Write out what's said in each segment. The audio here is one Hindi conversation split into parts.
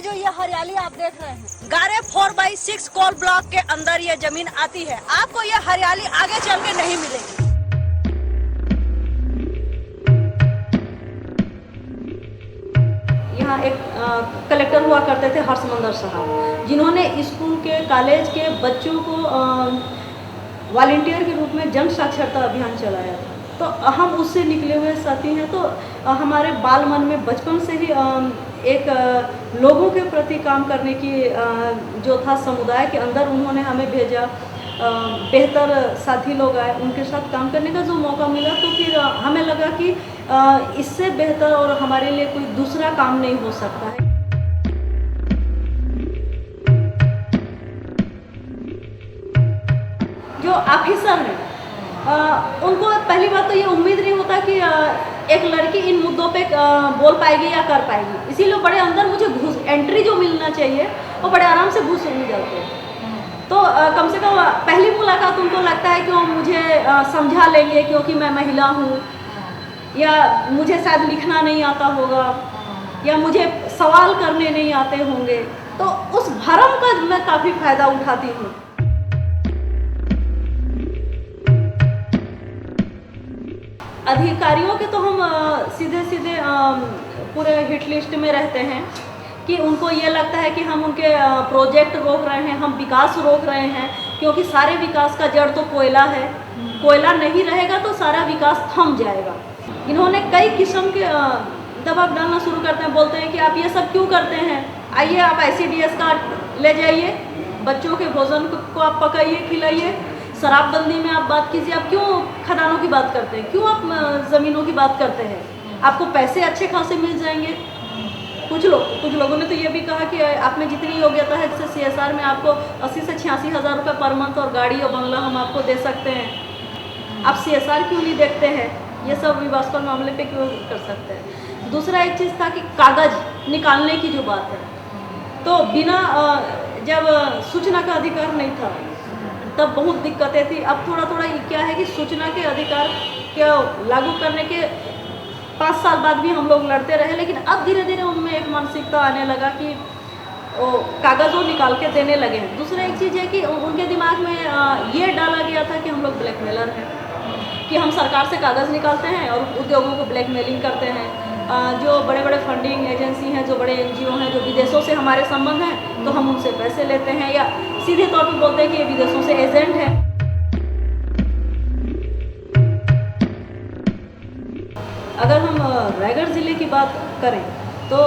जो ये हरियाली आप देख रहे हैं, गारे 4/6 कोल ब्लॉक के अंदर ये जमीन आती है। आपको ये हरियाली आगे चल के नहीं मिलेगी। यहाँ एक कलेक्टर हुआ करते थे हर्षमंदर साहब, जिन्होंने स्कूल के कॉलेज के बच्चों को वॉलंटियर के रूप में जन साक्षरता अभियान चलाया था। तो हम उससे निकले हुए साथी हैं। तो हमारे बाल मन में बचपन से ही एक लोगों के प्रति काम करने की जो था समुदाय के अंदर उन्होंने हमें भेजा। बेहतर साथी लोग आए, उनके साथ काम करने का जो मौका मिला तो फिर हमें लगा कि इससे बेहतर और हमारे लिए कोई दूसरा काम नहीं हो सकता है। जो ऑफिसर हैं उनको पहली बात तो ये उम्मीद नहीं होता कि एक लड़की इन मुद्दों पे बोल पाएगी या कर पाएगी, इसीलिए बड़े अंदर मुझे घुस एंट्री जो मिलना चाहिए वो बड़े आराम से घुस मिल जाते हैं। तो कम से कम पहली मुलाकात उनको लगता है कि वो मुझे समझा लेंगे क्योंकि मैं महिला हूँ, या मुझे शायद लिखना नहीं आता होगा, या मुझे सवाल करने नहीं आते होंगे। तो उस भरम का मैं काफ़ी फ़ायदा उठाती हूँ। अधिकारियों के तो हम सीधे सीधे पूरे हिट लिस्ट में रहते हैं कि उनको ये लगता है कि हम उनके प्रोजेक्ट रोक रहे हैं, हम विकास रोक रहे हैं, क्योंकि सारे विकास का जड़ तो कोयला है। कोयला नहीं रहेगा तो सारा विकास थम जाएगा। इन्होंने कई किस्म के दबाव डालना शुरू करते हैं, बोलते हैं कि आप ये सब क्यों करते हैं, आइए आप ICDS कार्ड ले जाइए, बच्चों के भोजन को आप पकाइए खिलाइए, शराबबंदी में आप बात कीजिए, आप क्यों खदानों की बात करते हैं, क्यों आप ज़मीनों की बात करते हैं, आपको पैसे अच्छे खासे मिल जाएंगे। कुछ लोगों ने तो ये भी कहा कि आप में जितनी योग्यता है जैसे CSR में आपको 80 से 86 हज़ार रुपये पर मंथ और गाड़ी और बंगला हम आपको दे सकते हैं। आप CSR क्यों नहीं देखते हैं, ये सब विवादास्पद मामले पे क्यों कर सकते हैं। दूसरा एक चीज़ था कि कागज़ निकालने की जो बात है, तो बिना जब सूचना का अधिकार नहीं था तब बहुत दिक्कतें थी। अब थोड़ा थोड़ा क्या है कि सूचना के अधिकार के लागू करने के 5 साल बाद भी हम लोग लड़ते रहे, लेकिन अब धीरे धीरे उनमें एक मानसिकता आने लगा कि वो कागज़ वो निकाल के देने लगे हैं। दूसरा एक चीज़ है कि उनके दिमाग में ये डाला गया था कि हम लोग ब्लैकमेलर हैं, कि हम सरकार से कागज़ निकालते हैं और उद्योगों को ब्लैकमेलिंग करते हैं। जो बड़े बड़े फंडिंग एजेंसी हैं, जो बड़े NGO हैं, जो विदेशों से हमारे संबंध हैं, तो हम उनसे पैसे लेते हैं, या सीधे तौर पे बोलते हैं कि ये विदेशों से एजेंट हैं। अगर हम रायगढ़ ज़िले की बात करें तो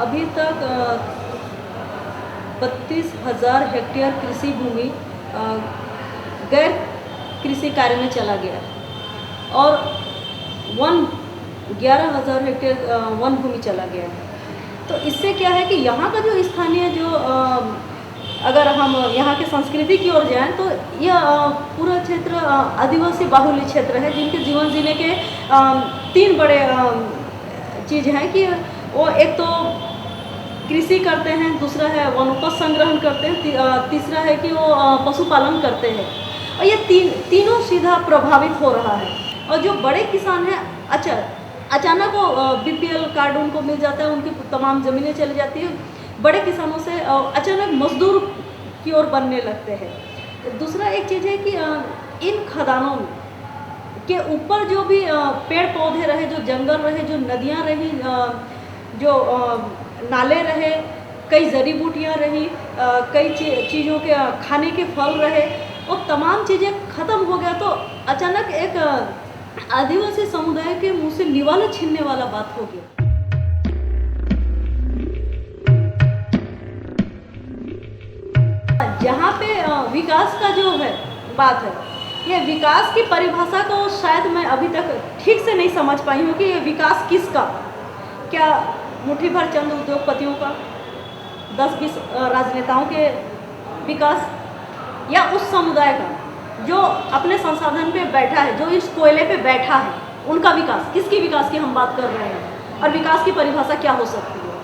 अभी तक 32,000 हेक्टेयर कृषि भूमि गैर कृषि कार्य में चला गया है और 11,000 हेक्टेयर वन भूमि चला गया है। तो इससे क्या है कि यहाँ का जो स्थानीय जो अगर हम यहाँ के संस्कृति की ओर जाएं तो यह पूरा क्षेत्र आदिवासी बाहुल्य क्षेत्र है, जिनके जीवन जीने के 3 बड़े चीज़ हैं कि वो एक तो कृषि करते हैं, दूसरा है वनोपज संग्रहण करते हैं, तीसरा है कि वो पशुपालन करते हैं। और ये तीनों सीधा प्रभावित हो रहा है। और जो बड़े किसान हैं अचानक वो BPL कार्ड उनको मिल जाता है, उनकी तमाम ज़मीनें चली जाती है, बड़े किसानों से अचानक मजदूर की ओर बनने लगते हैं। दूसरा एक चीज़ है कि इन खदानों के ऊपर जो भी पेड़ पौधे रहे, जो जंगल रहे, जो नदियाँ रही, जो नाले रहे, कई जड़ी बूटियाँ रही, कई चीज़ों के खाने के फल रहे, वो तमाम चीज़ें ख़त्म हो गया। तो अचानक एक आदिवासी समुदाय के मुँह से निवाला छीनने वाला बात हो गया। जहाँ पे विकास का जो है बात है, ये विकास की परिभाषा को शायद मैं अभी तक ठीक से नहीं समझ पाई हूँ कि ये विकास किसका, क्या मुट्ठी भर चंद उद्योगपतियों का, 10-20 राजनेताओं के विकास, या उस समुदाय का जो अपने संसाधन पे बैठा है, जो इस कोयले पे बैठा है, उनका विकास, किसकी विकास की हम बात कर रहे हैं और विकास की परिभाषा क्या हो सकती है।